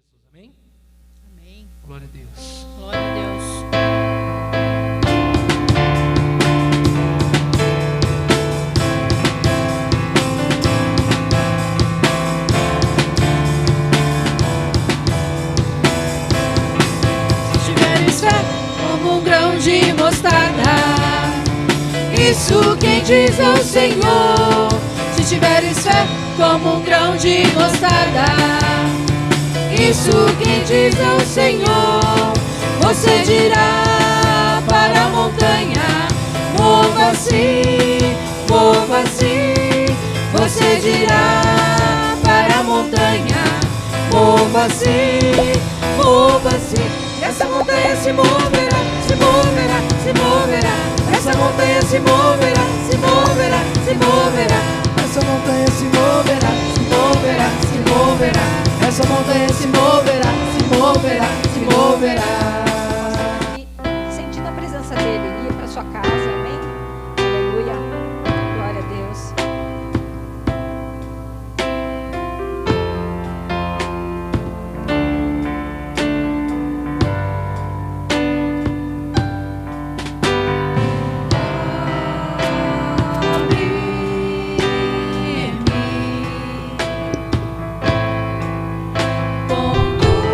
Jesus. Amém? Amém. Glória a Deus. Glória a Deus. Se tiveres fé como um grão de mostarda, isso quem diz ao Senhor. Se tiveres fé como um grão de mostarda, isso quem diz ao Senhor. Você dirá para a montanha: mova-se, mova-se. Você dirá para a montanha: mova-se, mova-se. Essa montanha se moverá, se moverá, se moverá. Essa montanha se moverá, se moverá, se moverá. Essa montanha se moverá, se moverá, se moverá. Essa montanha se moverá, se moverá, se moverá. E sentindo a presença dele, ir para sua casa, amém? Aleluia, glória a Deus. Com tua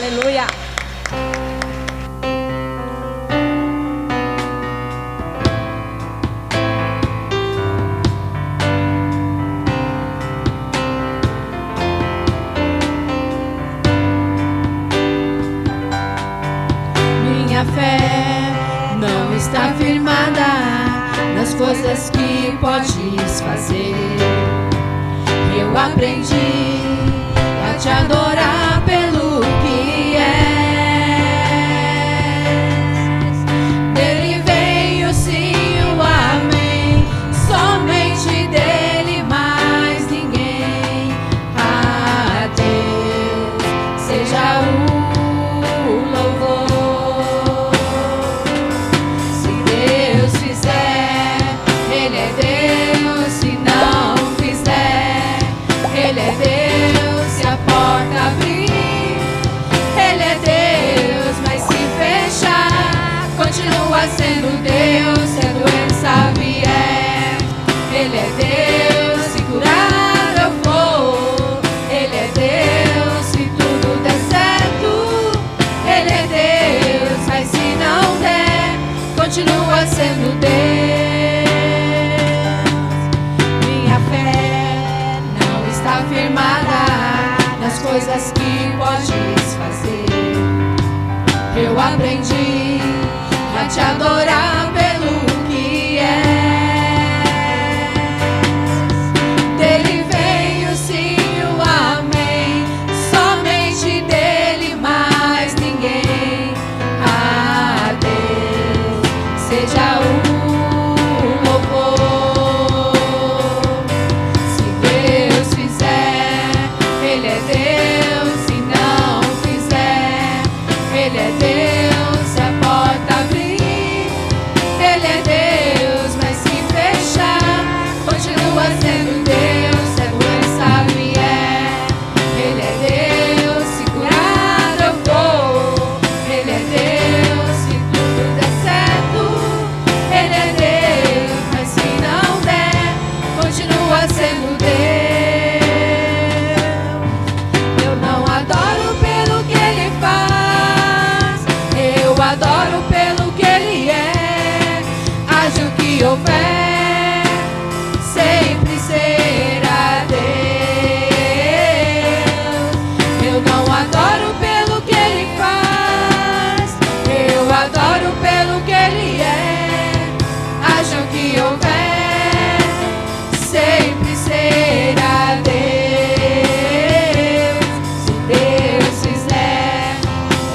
Aleluia. Minha fé não está firmada nas coisas que podes fazer. Eu aprendi a te adorar pelo que és. Dele vem o sim e o amém, somente dele, mais ninguém. A Deus seja o louvor. Se Deus fizer, Ele é Deus. Se não fizer, Ele é Deus. Se a porta abrir, Ele é Deus. Mas se fechar, continua sendo Deus. Se a doença vier, Ele é Deus. Se curar eu vou, Ele é Deus. Se tudo der certo, Ele é Deus. Mas se não der, continua sendo Deus. Minha fé não está firmada nas coisas que podes fazer. Eu aprendi a te adorar pelo que és. Dele vem o sim e o amém, somente dele, mais ninguém. A Deus seja o louvor. Se Deus fizer, Ele é Deus. Se não fizer, Ele é Deus. Se a porta abrir, Ele é Deus. Mas se fechar, continua sendo Deus. Se a doença vier, Ele é Deus. Se curar eu vou, Ele é Deus. Se tudo der certo, Ele é Deus. Mas se não der, continua sendo Deus. Eu não adoro pelo que Ele faz, eu adoro pelo que Ele é. Haja o que houver, sempre será Deus. Eu não adoro pelo que Ele faz, eu adoro pelo que Ele é. Haja o que houver, sempre será Deus. Se Deus fizer,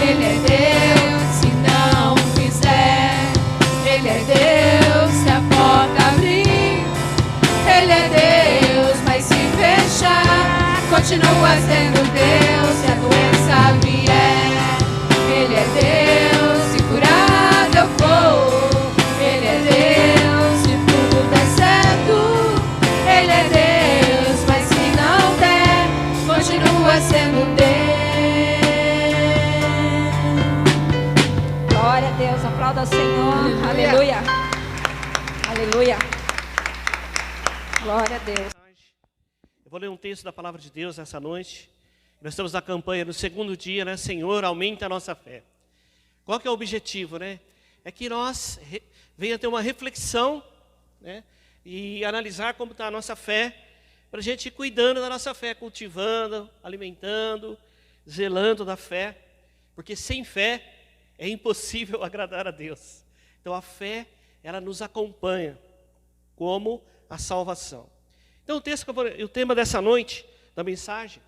Ele é Deus. Se não fizer, Ele é Deus. Se a porta abrir, Ele é Deus. Mas se fechar, continua sendo Deus. Se a doença vier, Ele é Deus. Se curar eu vou, Ele é Deus. Se tudo der certo, Ele é Deus. Mas se não der, continua sendo Deus. Glória a Deus. Aplauda ao Senhor. Aleluia. Aleluia. Glória a Deus. Eu vou ler um texto da palavra de Deus nessa noite. Nós estamos na campanha no segundo dia, né? Senhor, aumenta a nossa fé. Qual que é o objetivo, né? É que nós venha ter uma reflexão, né? E analisar como está a nossa fé, para a gente ir cuidando da nossa fé, cultivando, alimentando, zelando da fé. Porque sem fé é impossível agradar a Deus. Então a fé, ela nos acompanha como a salvação. Então o tema dessa noite, da mensagem,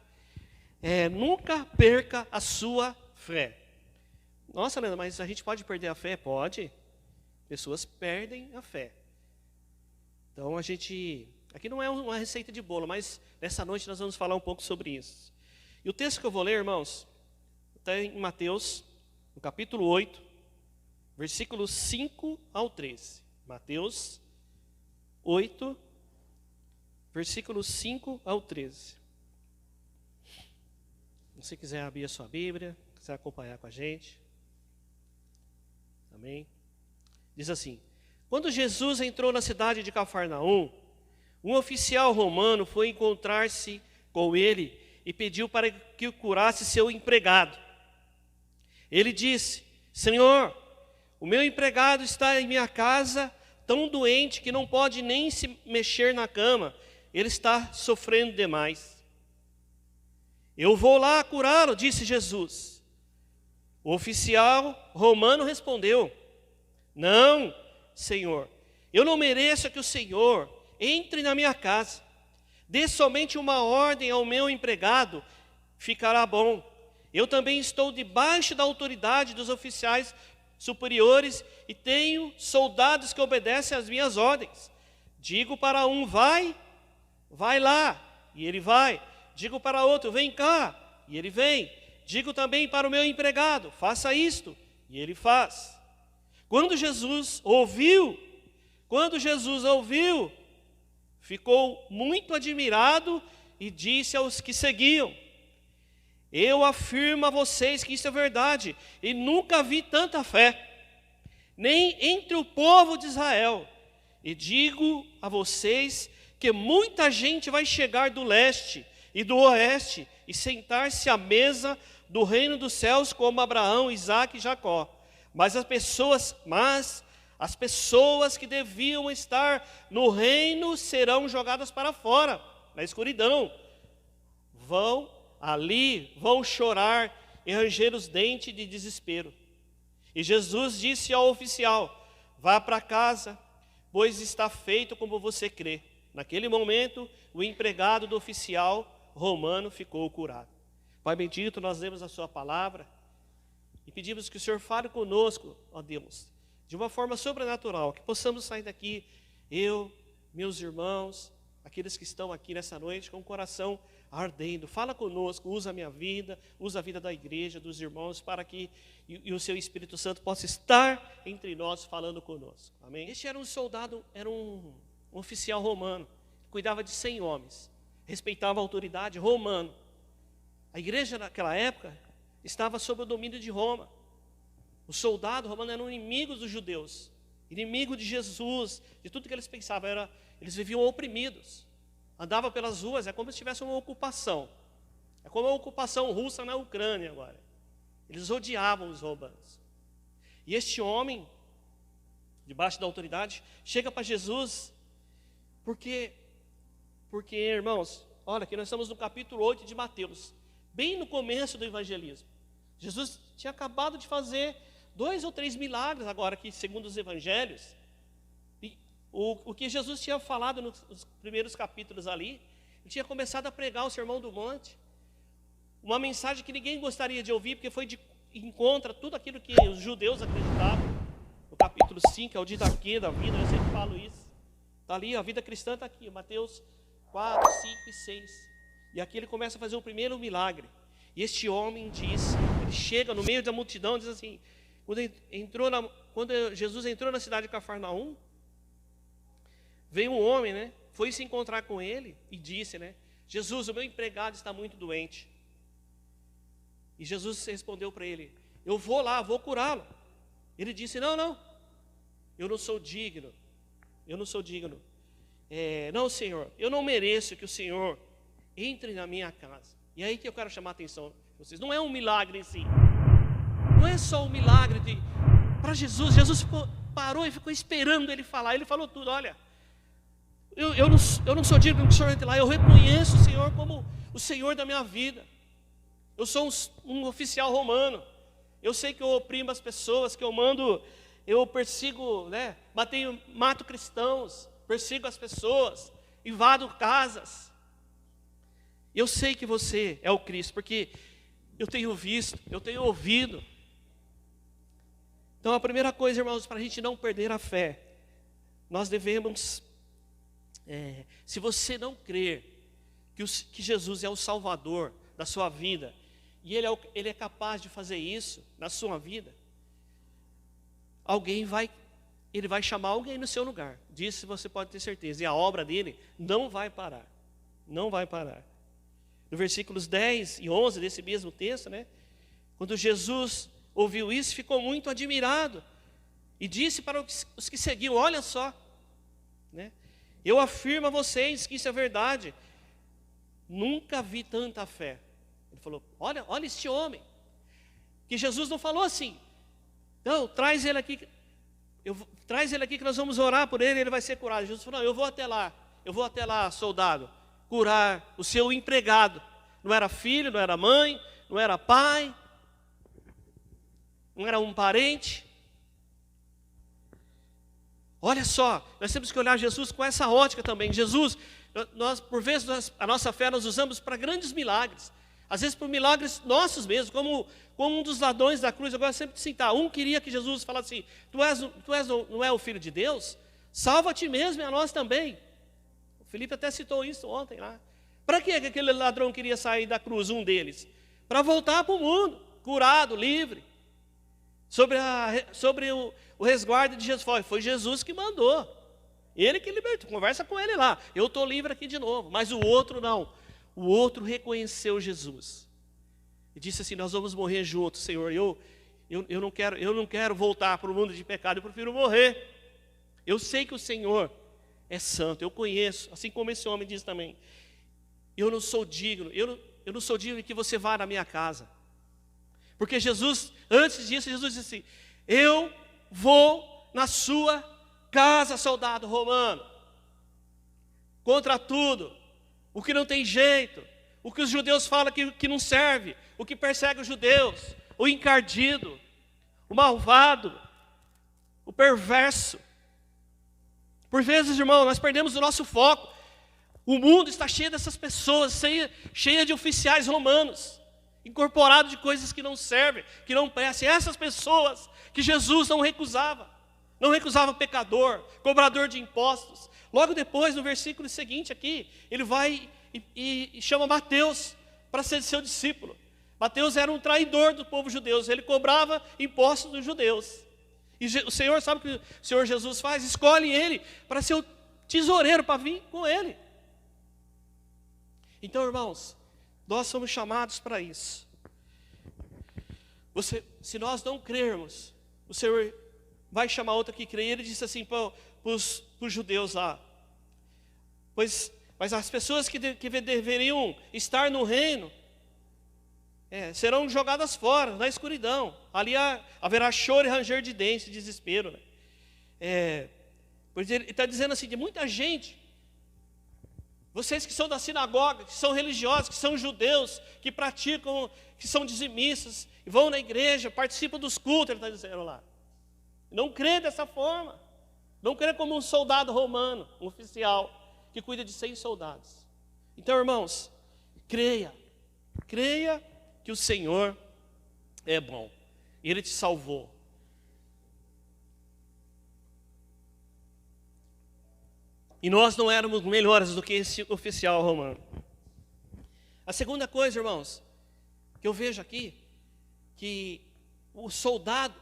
é: nunca perca a sua fé. Nossa, Leandro, mas a gente pode perder a fé? Pode. Pessoas perdem a fé. Então aqui não é uma receita de bolo, mas nessa noite nós vamos falar um pouco sobre isso. E o texto que eu vou ler, irmãos, está em Mateus, no capítulo 8, versículos 5 ao 13. Mateus 8, versículos 5 ao 13. Se você quiser abrir a sua Bíblia, quiser acompanhar com a gente. Amém? Diz assim: quando Jesus entrou na cidade de Cafarnaum, um oficial romano foi encontrar-se com ele e pediu para que o curasse seu empregado. Ele disse: Senhor, o meu empregado está em minha casa, tão doente que não pode nem se mexer na cama. Ele está sofrendo demais. Eu vou lá curá-lo, disse Jesus. O oficial romano respondeu: Não, Senhor, eu não mereço que o Senhor entre na minha casa. Dê somente uma ordem ao meu empregado, ficará bom. Eu também estou debaixo da autoridade dos oficiais superiores e tenho soldados que obedecem às minhas ordens. Digo para um: vai lá, e ele vai. Digo para outro: vem cá, e ele vem. Digo também para o meu empregado: faça isto, e ele faz. Quando Jesus ouviu, ficou muito admirado e disse aos que seguiam: eu afirmo a vocês que isso é verdade, e nunca vi tanta fé, nem entre o povo de Israel. E digo a vocês que muita gente vai chegar do leste e do oeste e sentar-se à mesa do reino dos céus, como Abraão, Isaque e Jacó. Mas as pessoas que deviam estar no reino serão jogadas para fora, na escuridão. Vão chorar e ranger os dentes de desespero. E Jesus disse ao oficial: vá para casa, pois está feito como você crê. Naquele momento, o empregado do oficial romano ficou curado. Pai bendito, nós lemos a sua palavra e pedimos que o Senhor fale conosco, ó Deus, de uma forma sobrenatural, que possamos sair daqui, eu, meus irmãos, aqueles que estão aqui nessa noite, com o coração ardendo. Fala conosco, usa a minha vida, usa a vida da igreja, dos irmãos, para que o seu Espírito Santo possa estar entre nós, falando conosco. Amém? Este era um soldado, era um oficial romano, cuidava de 100 homens, respeitava a autoridade romana. A igreja naquela época estava sob o domínio de Roma. Os soldados romanos eram inimigos dos judeus, inimigos de Jesus, de tudo que eles pensavam. Eles viviam oprimidos, andavam pelas ruas, é como se tivesse uma ocupação. É como a ocupação russa na Ucrânia agora. Eles odiavam os romanos. E este homem, debaixo da autoridade, chega para Jesus, porque, irmãos, olha, aqui nós estamos no capítulo 8 de Mateus, bem no começo do evangelismo. Jesus tinha acabado de fazer 2 ou 3 milagres agora aqui, segundo os evangelhos. E o que Jesus tinha falado nos primeiros capítulos ali, ele tinha começado a pregar o Sermão do Monte, uma mensagem que ninguém gostaria de ouvir, porque foi de encontro a tudo aquilo que os judeus acreditavam. No capítulo 5, é o didaquê da vida, eu sempre falo isso. Está ali, a vida cristã está aqui, Mateus 4, 5 e 6. E aqui ele começa a fazer o primeiro milagre. E este homem diz, ele chega no meio da multidão e diz assim, quando Jesus entrou na cidade de Cafarnaum, veio um homem, né? Foi se encontrar com ele e disse, né? Jesus, o meu empregado está muito doente. E Jesus respondeu para ele: eu vou lá, vou curá-lo. Ele disse: não, eu não sou digno. Não, Senhor, eu não mereço que o Senhor entre na minha casa. E aí que eu quero chamar a atenção de vocês. Não é um milagre em si. Não é só um milagre para Jesus. Jesus parou e ficou esperando ele falar. Ele falou tudo. Olha, eu não sou digno que o Senhor entre lá. Eu reconheço o Senhor como o Senhor da minha vida. Eu sou um oficial romano. Eu sei que eu oprimo as pessoas, que eu persigo, né? Mato cristãos, persigo as pessoas, invado casas. Eu sei que você é o Cristo, porque eu tenho visto, eu tenho ouvido. Então a primeira coisa, irmãos, para a gente não perder a fé, nós devemos, se você não crer que Jesus é o Salvador da sua vida, e Ele é capaz de fazer isso na sua vida, Ele vai chamar alguém no seu lugar. Disso você pode ter certeza. E a obra dele não vai parar. Não vai parar. No versículos 10 e 11 desse mesmo texto, né? Quando Jesus ouviu isso, ficou muito admirado. E disse para os que seguiam: olha só, né? Eu afirmo a vocês que isso é verdade. Nunca vi tanta fé. Ele falou: olha este homem. Que Jesus não falou assim, não, traz ele aqui que nós vamos orar por ele, ele vai ser curado. Jesus falou, não, eu vou até lá, soldado, curar o seu empregado. Não era filho, não era mãe, não era pai, não era um parente. Olha só, nós temos que olhar Jesus com essa ótica também. Jesus, por vezes, a nossa fé nós usamos para grandes milagres. Às vezes por milagres nossos mesmos, como um dos ladrões da cruz. Eu gosto sempre de citar, um queria que Jesus falasse assim, não é o Filho de Deus? Salva a ti mesmo e a nós também. O Felipe até citou isso ontem lá. Para que aquele ladrão queria sair da cruz, um deles? Para voltar para o mundo, curado, livre. Sobre o resguardo de Jesus. Foi Jesus que mandou. Ele que libertou. Conversa com ele lá. Eu estou livre aqui de novo. Mas o outro não. O outro reconheceu Jesus. E disse assim, nós vamos morrer juntos, Senhor. Eu não quero voltar para o mundo de pecado. Eu prefiro morrer. Eu sei que o Senhor é santo. Eu conheço. Assim como esse homem diz também. Eu não sou digno. Eu não sou digno de que você vá na minha casa. Porque Jesus, antes disso, Jesus disse assim, eu vou na sua casa, soldado romano. Contra tudo, o que não tem jeito, o que os judeus falam que não serve, o que persegue os judeus, o encardido, o malvado, o perverso. Por vezes, irmão, nós perdemos o nosso foco. O mundo está cheio dessas pessoas, cheia de oficiais romanos, incorporado de coisas que não servem, que não prestam. Essas pessoas que Jesus não recusava o pecador, cobrador de impostos. Logo depois, no versículo seguinte aqui, ele vai e chama Mateus para ser seu discípulo. Mateus era um traidor do povo judeu, ele cobrava impostos dos judeus. E o Senhor, sabe o que o Senhor Jesus faz? Escolhe ele para ser o tesoureiro, para vir com ele. Então, irmãos, nós somos chamados para isso. Se nós não crermos, o Senhor vai chamar outro que crê. Ele disse assim para os judeus lá, mas as pessoas que deveriam estar no reino serão jogadas fora, na escuridão. Ali haverá choro e ranger de dentes, desespero. Né? Pois ele está dizendo assim, de muita gente, vocês que são da sinagoga, que são religiosos, que são judeus, que praticam, que são dizimistas, vão na igreja, participam dos cultos, ele está dizendo lá. Não crê dessa forma. Não crê como um soldado romano, um oficial, que cuida de 100 soldados. Então, irmãos, creia que o Senhor é bom. Ele te salvou. E nós não éramos melhores do que esse oficial romano. A segunda coisa, irmãos, que eu vejo aqui, que o soldado,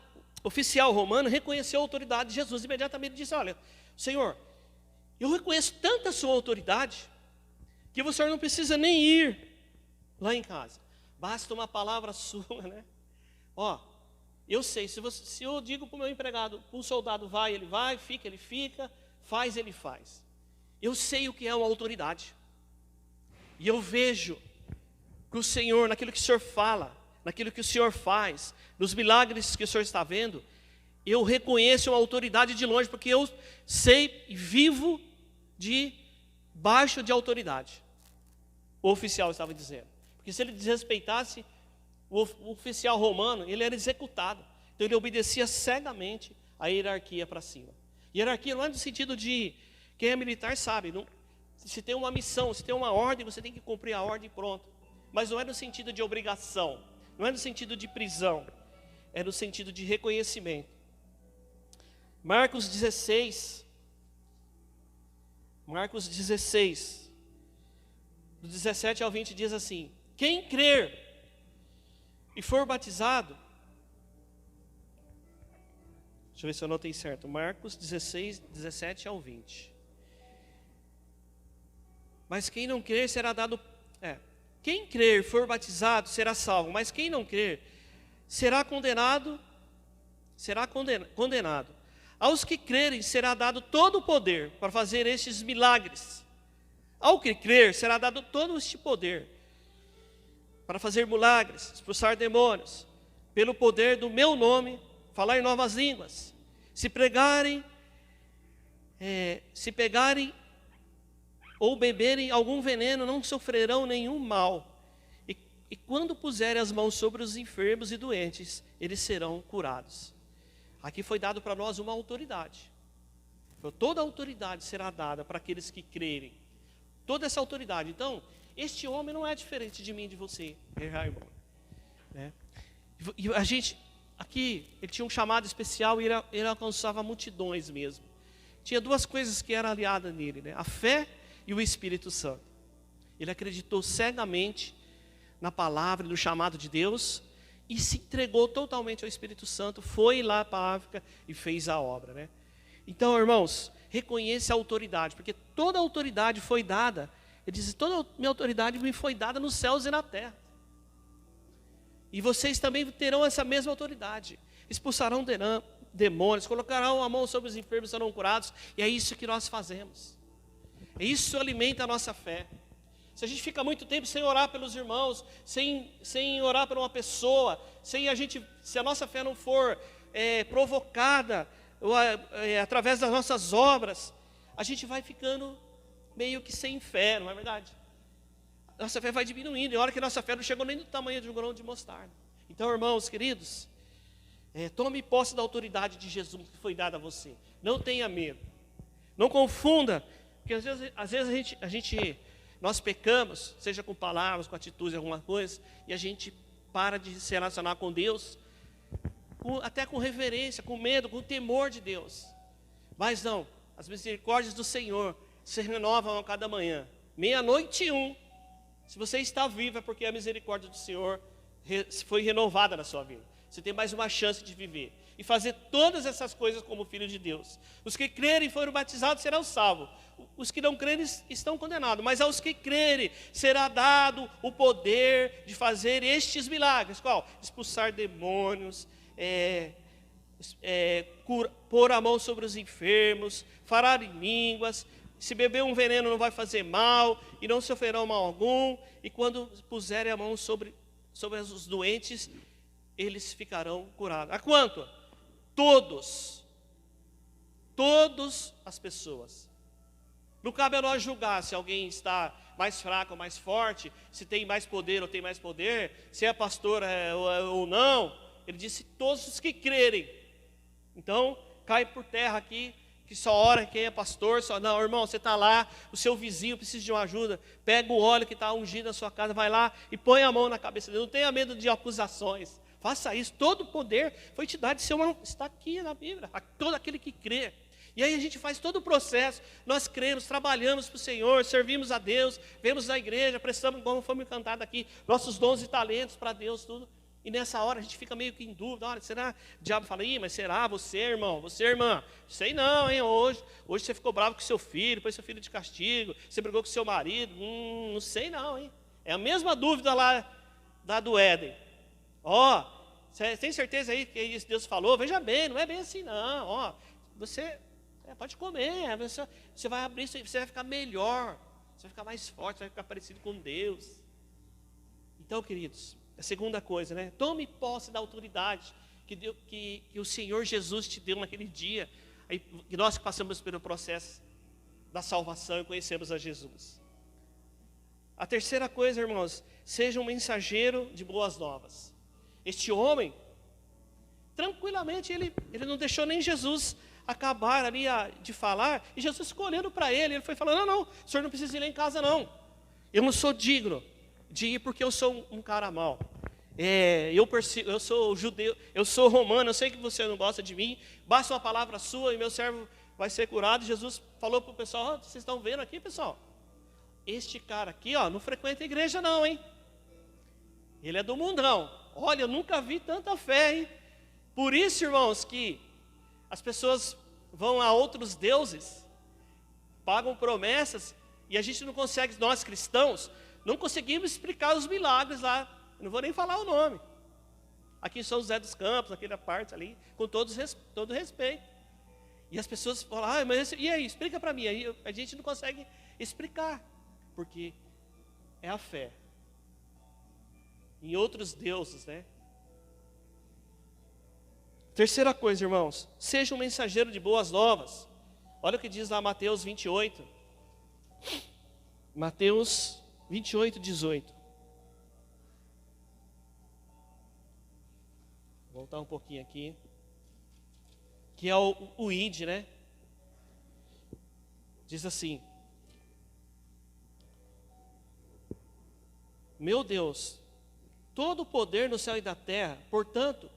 oficial romano, reconheceu a autoridade de Jesus. Imediatamente disse, olha, Senhor, eu reconheço tanta sua autoridade, que o Senhor não precisa nem ir lá em casa. Basta uma palavra sua, né? Eu sei, se eu digo para o meu empregado, para o soldado vai, ele vai, fica, ele fica, faz, ele faz. Eu sei o que é uma autoridade. E eu vejo que o Senhor, naquilo que o Senhor fala, naquilo que o Senhor faz, nos milagres que o Senhor está vendo, eu reconheço uma autoridade de longe, porque eu sei e vivo debaixo de autoridade. O oficial estava dizendo. Porque se ele desrespeitasse o oficial romano, ele era executado. Então ele obedecia cegamente a hierarquia para cima. Hierarquia não é no sentido de, quem é militar sabe, se tem uma missão, se tem uma ordem, você tem que cumprir a ordem e pronto. Mas não é no sentido de obrigação, não é no sentido de prisão, é no sentido de reconhecimento. Marcos 16, do 17 ao 20 diz assim, quem crer e for batizado, deixa eu ver se eu anotei certo, Marcos 16, 17 ao 20. Mas quem não crer será dado... Quem crer e for batizado será salvo, mas quem não crer será condenado. Aos que crerem será dado todo o poder para fazer estes milagres. Ao que crer será dado todo este poder para fazer milagres, expulsar demônios, pelo poder do meu nome, falar em novas línguas. Se pegarem ou beberem algum veneno, não sofrerão nenhum mal. E quando puserem as mãos sobre os enfermos e doentes, eles serão curados. Aqui foi dado para nós uma autoridade. Toda a autoridade será dada para aqueles que crerem. Toda essa autoridade. Então, este homem não é diferente de mim e de você, irmão. Né? E a gente, aqui, ele tinha um chamado especial e ele alcançava multidões mesmo. Tinha duas coisas que eram aliadas nele, né? A fé e o Espírito Santo. Ele acreditou cegamente na palavra e no chamado de Deus e se entregou totalmente ao Espírito Santo, foi lá para a África e fez a obra, né? Então, irmãos, reconheça a autoridade, porque toda a autoridade foi dada. Ele diz: toda a minha autoridade me foi dada nos céus e na terra. E vocês também terão essa mesma autoridade. Expulsarão demônios, colocarão a mão sobre os enfermos e serão curados. E é isso que nós fazemos. Isso alimenta a nossa fé. Se a gente fica muito tempo sem orar pelos irmãos, sem orar por uma pessoa, se a nossa fé não for provocada através das nossas obras, a gente vai ficando meio que sem fé, não é verdade? Nossa fé vai diminuindo, e a hora que nossa fé não chegou nem do tamanho de um grão de mostarda. Então, irmãos queridos, tome posse da autoridade de Jesus que foi dada a você. Não tenha medo. Não confunda, porque às vezes nós pecamos, seja com palavras, com atitudes, alguma coisa, e a gente para de se relacionar com Deus, até com reverência, com medo, com temor de Deus. Mas não, as misericórdias do Senhor se renovam a cada manhã. 12:01. Se você está vivo é porque a misericórdia do Senhor foi renovada na sua vida. Você tem mais uma chance de viver e fazer todas essas coisas como filho de Deus. Os que crerem e foram batizados serão salvos. Os que não crerem estão condenados. Mas aos que crerem será dado o poder de fazer estes milagres. Qual? Expulsar demônios, pôr a mão sobre os enfermos, falar em línguas. Se beber um veneno não vai fazer mal, e não sofrerão mal algum. E quando puserem a mão sobre os doentes, eles ficarão curados. A quanto? Todas as pessoas. Não cabe a nós julgar se alguém está mais fraco ou mais forte, se tem mais poder ou tem mais poder, se é pastor ou não. Ele disse: todos os que crerem. Então, cai por terra aqui, que só ora quem é pastor. Não, irmão, você está lá, o seu vizinho precisa de uma ajuda, pega o óleo que está ungido na sua casa, vai lá e põe a mão na cabeça dele. Não tenha medo de acusações. Faça isso. Todo o poder foi te dado de ser humano. Está aqui na Bíblia. A todo aquele que crê. E aí a gente faz todo o processo. Nós cremos, trabalhamos para o Senhor, servimos a Deus, vemos na igreja, prestamos, como foi me cantado aqui, nossos dons e talentos para Deus, tudo. E nessa hora a gente fica meio que em dúvida. Olha, será? O diabo fala: mas será você, irmão? Você, irmã? Sei não, hein? Hoje você ficou bravo com seu filho, pôs seu filho de castigo, você brigou com seu marido. Não sei não, hein? É a mesma dúvida lá do Éden. Você tem certeza aí que isso Deus falou? Veja bem, não é bem assim não. Você pode comer, você vai abrir, você vai ficar melhor, você vai ficar mais forte, vai ficar parecido com Deus. Então, queridos, a segunda coisa, né? Tome posse da autoridade que o Senhor Jesus te deu naquele dia, que nós passamos pelo processo da salvação e conhecemos a Jesus. A terceira coisa, irmãos, seja um mensageiro de boas novas. Este homem, tranquilamente, ele não deixou nem Jesus acabar ali de falar, e Jesus ficou olhando para ele foi falando: não, o senhor não precisa ir lá em casa não, eu não sou digno de ir porque eu sou um cara mau, eu sou judeu, eu sou romano, eu sei que você não gosta de mim, basta uma palavra sua e meu servo vai ser curado. E Jesus falou para o pessoal: vocês estão vendo aqui, pessoal, este cara aqui não frequenta a igreja não, hein? Ele é do mundão. Olha, eu nunca vi tanta fé, hein? Por isso, irmãos, que as pessoas vão a outros deuses, pagam promessas, e a gente não consegue, nós cristãos, não conseguimos explicar os milagres lá. Eu não vou nem falar o nome. Aqui em São José dos Campos, naquela parte ali, com todo respeito. E as pessoas falam: mas e aí, explica para mim. Aí a gente não consegue explicar, porque é a fé em outros deuses, né? Terceira coisa, irmãos, seja um mensageiro de boas novas. Olha o que diz lá Mateus 28. Mateus 28, 18. Vou voltar um pouquinho aqui. Que é o ID, né? Diz assim: meu Deus, todo o poder no céu e da terra, portanto,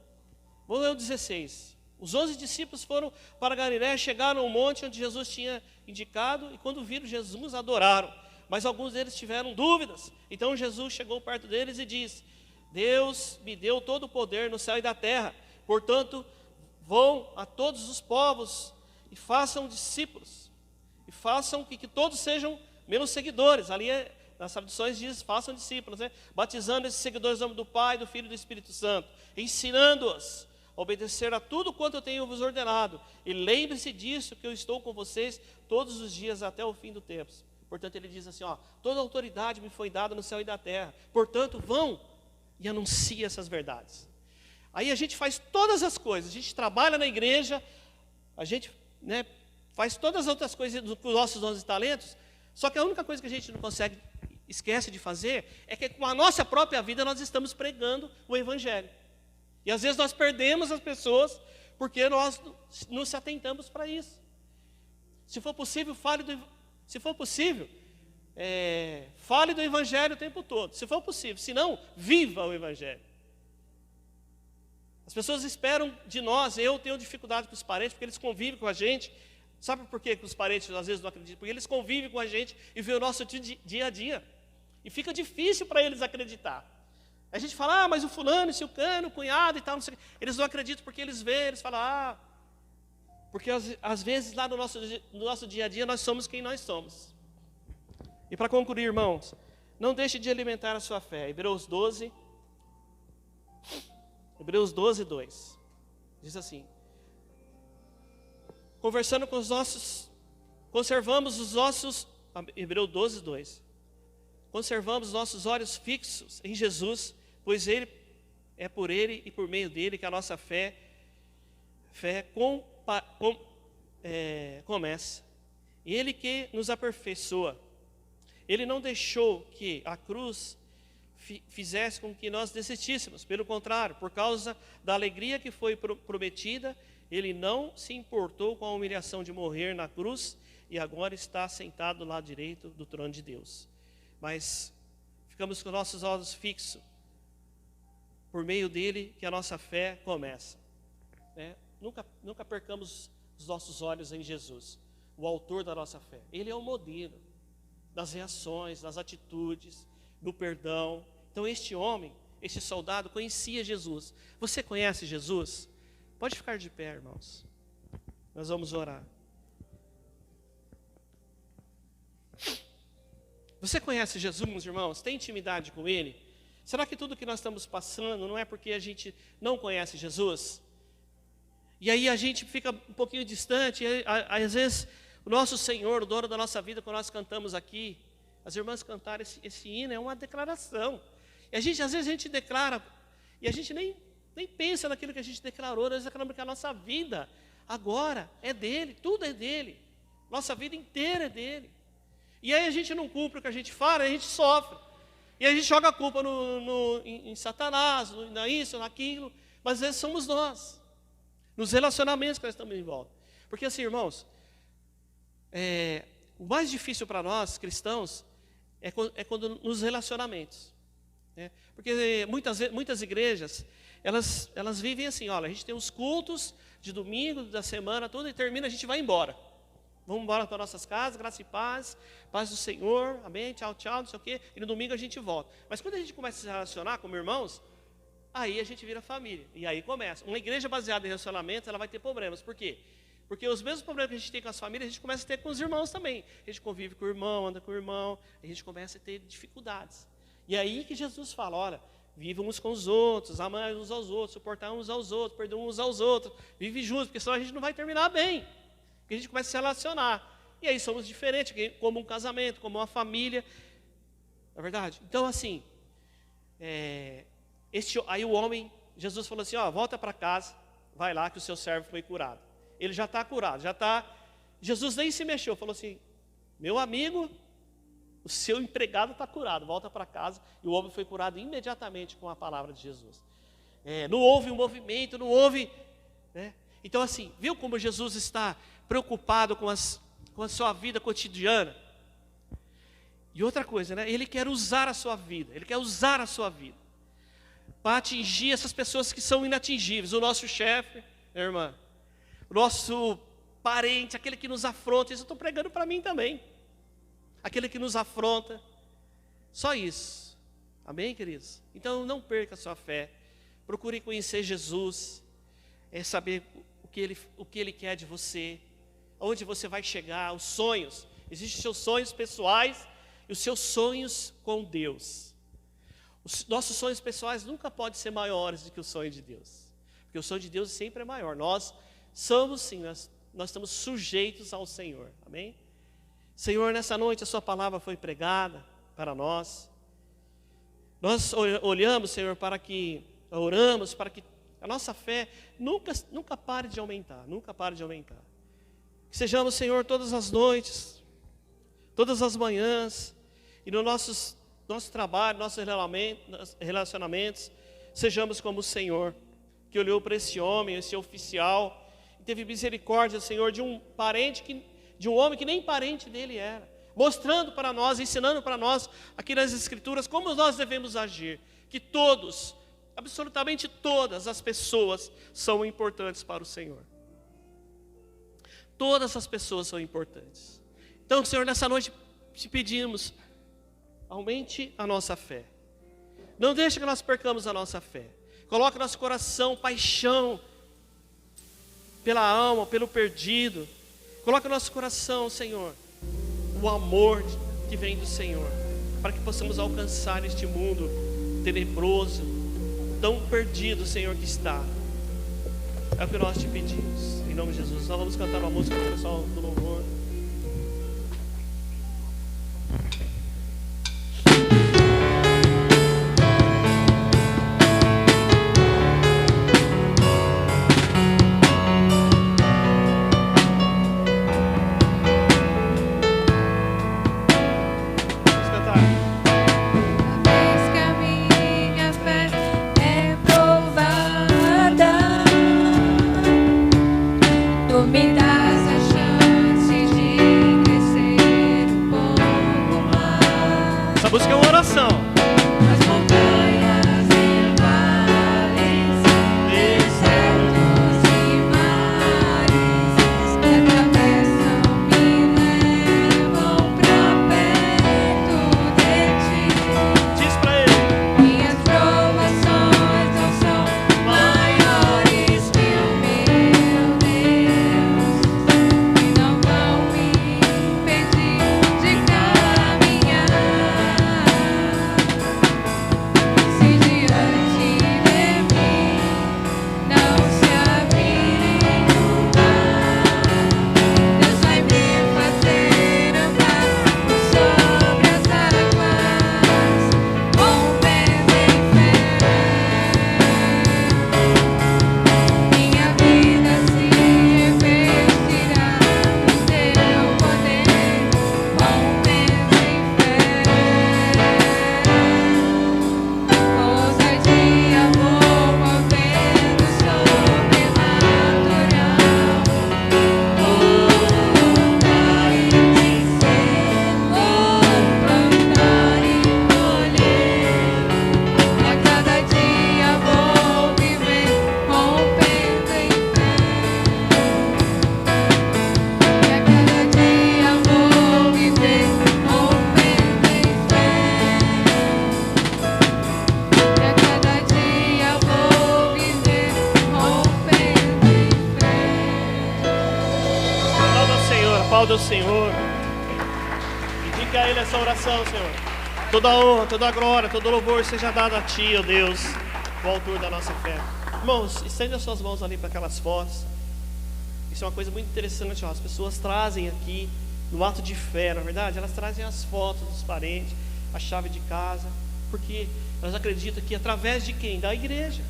vou ler o 16. Os 11 discípulos foram para Galiléia, chegaram ao monte onde Jesus tinha indicado, e quando viram Jesus, adoraram. Mas alguns deles tiveram dúvidas. Então Jesus chegou perto deles e disse: Deus me deu todo o poder no céu e da terra, portanto, vão a todos os povos e façam discípulos, e façam que todos sejam meus seguidores. Ali nas traduções diz, façam discípulos, né? Batizando esses seguidores em nome do Pai, do Filho e do Espírito Santo, ensinando-os a obedecer a tudo quanto eu tenho vos ordenado. E lembre-se disso, que eu estou com vocês todos os dias até o fim do tempo. Portanto, ele diz assim, toda autoridade me foi dada no céu e na terra. Portanto, vão e anunciem essas verdades. Aí a gente faz todas as coisas, a gente trabalha na igreja, a gente, né, faz todas as outras coisas com os nossos dons e talentos, só que a única coisa que a gente não consegue, esquece de fazer, é que com a nossa própria vida nós estamos pregando o Evangelho. E às vezes nós perdemos as pessoas, porque nós não se atentamos para isso. Se for possível, fale do Evangelho o tempo todo, se for possível, se não, viva o Evangelho. As pessoas esperam de nós, eu tenho dificuldade com os parentes, porque eles convivem com a gente. Sabe por que os parentes às vezes não acreditam? Porque eles convivem com a gente e vê o nosso dia a dia. E fica difícil para eles acreditar. A gente fala, mas o fulano, esse o cano, o cunhado e tal, não sei o quê. Eles não acreditam porque eles veem, eles falam, porque às vezes lá no nosso dia a dia nós somos quem nós somos. E para concluir, irmãos, não deixe de alimentar a sua fé. Hebreus 12, 2. Diz assim: Hebreus 12, 2. Conservamos os nossos olhos fixos em Jesus, pois é por Ele e por meio dele que a nossa fé começa. Ele que nos aperfeiçoa. Ele não deixou que a cruz fizesse com que nós desistíssemos. Pelo contrário, por causa da alegria que foi prometida, Ele não se importou com a humilhação de morrer na cruz e agora está sentado do lado direito do trono de Deus. Mas ficamos com nossos olhos fixos, por meio dele que a nossa fé começa. Nunca percamos os nossos olhos em Jesus, o autor da nossa fé. Ele é o modelo das reações, das atitudes, do perdão. Então este homem, este soldado conhecia Jesus. Você conhece Jesus? Pode ficar de pé, irmãos. Nós vamos orar. Você conhece Jesus, irmãos? Tem intimidade com Ele? Será que tudo que nós estamos passando não é porque a gente não conhece Jesus? E aí a gente fica um pouquinho distante, e às vezes o nosso Senhor, o dono da nossa vida, quando nós cantamos aqui, as irmãs cantaram esse hino, é uma declaração. E às vezes a gente declara, e a gente nem pensa naquilo que a gente declarou, nós declaramos que a nossa vida agora é dele, tudo é dele, nossa vida inteira é dele. E aí a gente não cumpre o que a gente fala, a gente sofre. E a gente joga a culpa em Satanás, nisso, naquilo, mas às vezes somos nós, nos relacionamentos que nós estamos em volta. Porque assim, irmãos, o mais difícil para nós, cristãos, é quando nos relacionamentos. Porque muitas igrejas, elas vivem assim, olha, a gente tem os cultos de domingo, da semana toda, e termina, a gente vai embora. Vamos embora para nossas casas, graça e paz do Senhor, amém, tchau, tchau, não sei o quê, e no domingo a gente volta. Mas quando a gente começa a se relacionar como irmãos, aí a gente vira família, e aí começa. Uma igreja baseada em relacionamentos, ela vai ter problemas, por quê? Porque os mesmos problemas que a gente tem com as famílias, a gente começa a ter com os irmãos também. A gente convive com o irmão, anda com o irmão, a gente começa a ter dificuldades. E aí que Jesus fala, olha, vivam uns com os outros, amar uns aos outros, suportar uns aos outros, perdoar uns aos outros, vive juntos, porque senão a gente não vai terminar bem. Porque a gente começa a se relacionar. E aí somos diferentes, como um casamento, como uma família. Não é verdade? Então, assim, aí o homem, Jesus falou assim, volta para casa, vai lá que o seu servo foi curado. Ele já está curado, já está. Jesus nem se mexeu, falou assim: meu amigo, o seu empregado está curado, volta para casa. E o homem foi curado imediatamente com a palavra de Jesus. Não houve um movimento, não houve, né? Então assim, viu como Jesus está preocupado com a sua vida cotidiana? E outra coisa, né? Ele quer usar a sua vida, Ele quer usar a sua vida para atingir essas pessoas que são inatingíveis. O nosso chefe, minha irmã, o nosso parente, aquele que nos afronta. Isso eu estou pregando para mim também. Aquele que nos afronta. Só isso. Amém, queridos? Então não perca a sua fé. Procure conhecer Jesus. Saber o que Ele quer de você. Onde você vai chegar, os sonhos. Existem os seus sonhos pessoais e os seus sonhos com Deus. Os nossos sonhos pessoais nunca podem ser maiores do que o sonho de Deus. Porque o sonho de Deus sempre é maior. Nós somos sim, nós estamos sujeitos ao Senhor. Amém? Senhor, nessa noite a sua palavra foi pregada para nós. Nós olhamos, Senhor, oramos para que a nossa fé nunca pare de aumentar. Nunca pare de aumentar. Que sejamos, Senhor, todas as noites, todas as manhãs, e no nosso trabalho, nossos relacionamentos, sejamos como o Senhor, que olhou para esse homem, esse oficial, e teve misericórdia, Senhor, de um homem que nem parente dele era, mostrando para nós, ensinando para nós, aqui nas Escrituras, como nós devemos agir, que todos, absolutamente todas as pessoas são importantes para o Senhor. Todas as pessoas são importantes. Então, Senhor, nessa noite te pedimos, aumente a nossa fé. Não deixe que nós percamos a nossa fé. Coloque no nosso coração paixão pela alma, pelo perdido. Coloque no nosso coração, Senhor, o amor que vem do Senhor, para que possamos alcançar este mundo tenebroso, tão perdido, Senhor, que está. É o que nós te pedimos. Em nome de Jesus. Nós vamos cantar uma música para o pessoal do louvor. Aplauda o Senhor. Dedica a Ele essa oração, Senhor. Toda a honra, toda a glória, todo o louvor seja dado a Ti, ó Deus, o autor da nossa fé. Irmãos, estende as suas mãos ali para aquelas fotos. Isso é uma coisa muito interessante, ó. As pessoas trazem aqui, no ato de fé, na verdade, elas trazem as fotos dos parentes, a chave de casa, porque elas acreditam que através de quem? Da igreja.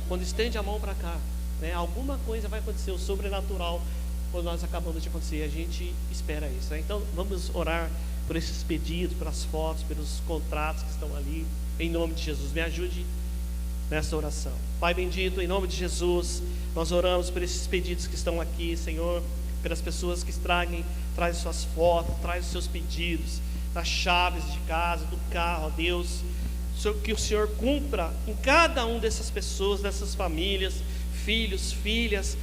Quando estende a mão para cá, né? Alguma coisa vai acontecer, o sobrenatural, quando nós acabamos de acontecer, a gente espera isso, né? Então vamos orar por esses pedidos, pelas fotos, pelos contratos que estão ali, em nome de Jesus. Me ajude nessa oração. Pai bendito, em nome de Jesus, nós oramos por esses pedidos que estão aqui, Senhor, pelas pessoas que trazem suas fotos, trazem os seus pedidos, das chaves de casa, do carro, ó Deus, que o Senhor cumpra em cada um dessas pessoas, dessas famílias, filhos, filhas,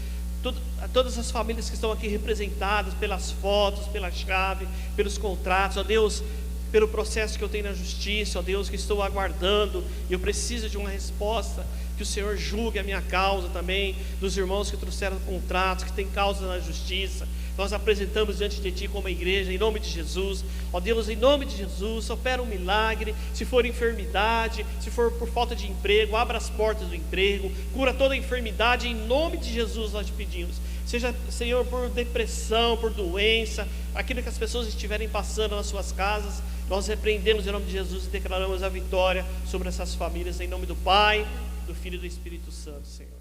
todas as famílias que estão aqui representadas pelas fotos, pela chave, pelos contratos, ó Deus, pelo processo que eu tenho na justiça, ó Deus, que estou aguardando, e eu preciso de uma resposta, que o Senhor julgue a minha causa também, dos irmãos que trouxeram contratos, que têm causa na justiça. Nós apresentamos diante de Ti como igreja, em nome de Jesus, ó Deus, em nome de Jesus, opera um milagre, se for enfermidade, se for por falta de emprego, abra as portas do emprego, cura toda enfermidade, em nome de Jesus nós te pedimos. Seja, Senhor, por depressão, por doença, aquilo que as pessoas estiverem passando nas suas casas, nós repreendemos em nome de Jesus e declaramos a vitória sobre essas famílias, em nome do Pai, do Filho e do Espírito Santo, Senhor.